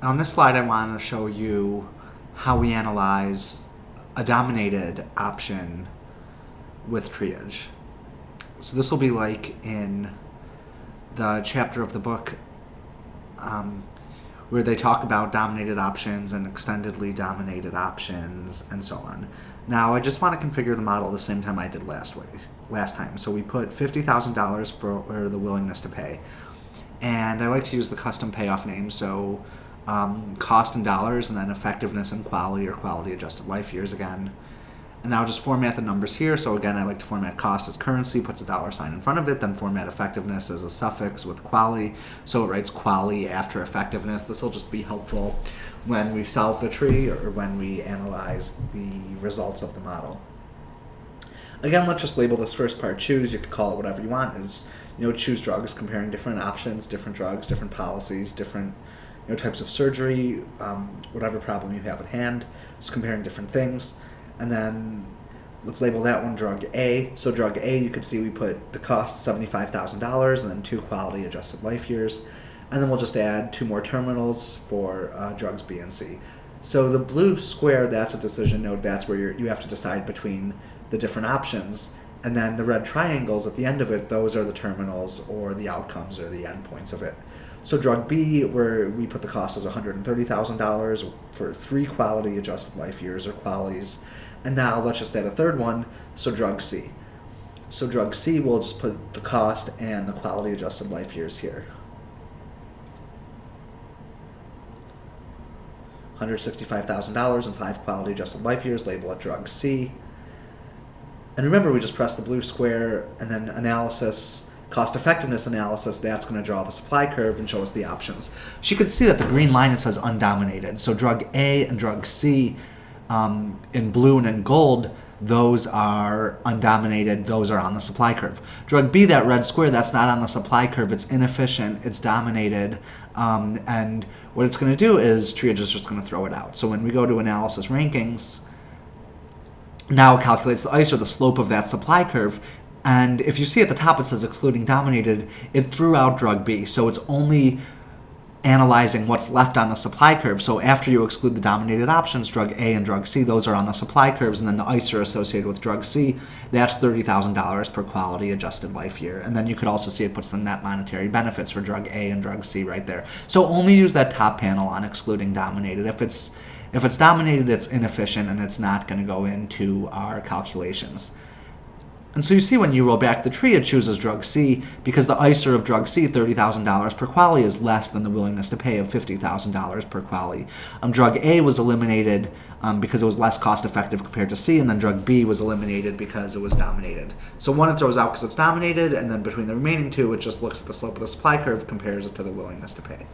On this slide, I want to show you how we analyze a dominated option with TreeAge. So this will be like in the chapter of the book where they talk about dominated options and extendedly dominated options and so on. Now, I just want to configure the model the same time I did last time. So we put $50,000 for the willingness to pay. And I like to use the custom payoff name, so cost in dollars and then effectiveness and quality, or quality adjusted life years again. And now just format the numbers here. So again, I like to format cost as currency, puts a $sign in front of it, then format effectiveness as a suffix with quality. So it writes quality after effectiveness. This will just be helpful when we solve the tree or when we analyze the results of the model. Again, let's just label this first part choose. You could call it whatever you want. It's, choose drugs, comparing different options, different drugs, different policies, different types of surgery, whatever problem you have at hand. It's comparing different things. And then let's label that one drug A. So drug A, you could see we put the cost $75,000 and then 2 quality adjusted life years. And then we'll just add 2 more terminals for drugs B and C. So the blue square, that's a decision node. That's where you have to decide between the different options. And then the red triangles at the end of it, those are the terminals or the outcomes or the endpoints of it. So drug B, where we put the cost as $130,000 for 3 quality adjusted life years or qualities. And now let's just add a third one, so drug C. So drug C, we'll just put the cost and the quality adjusted life years here. $165,000 and 5 quality adjusted life years, label it drug C. And remember, we just pressed the blue square and then analysis, cost effectiveness analysis, that's going to draw the supply curve and show us the options. So you can see that the green line, it says undominated. So drug A and drug C in blue and in gold, those are undominated, those are on the supply curve. Drug B, that red square, that's not on the supply curve, it's inefficient, it's dominated, and what it's going to do is TreeAge is just going to throw it out. So when we go to analysis rankings, now it calculates the ICE, or the slope of that supply curve, and if you see at the top it says excluding dominated, it threw out drug B, so it's only analyzing what's left on the supply curve. So after you exclude the dominated options, drug A and drug C, those are on the supply curves, and then the ICER associated with drug C, that's $30,000 per quality adjusted life year. And then you could also see it puts the net monetary benefits for drug A and drug C right there. So only use that top panel on excluding dominated. If it's dominated, it's inefficient and it's not going to go into our calculations. And so you see when you roll back the tree, it chooses drug C because the ICER of drug C, $30,000 per quality, is less than the willingness to pay of $50,000 per quality. Drug A was eliminated because it was less cost effective compared to C, and then drug B was eliminated because it was dominated. So one it throws out because it's dominated, and then between the remaining 2, it just looks at the slope of the supply curve, compares it to the willingness to pay.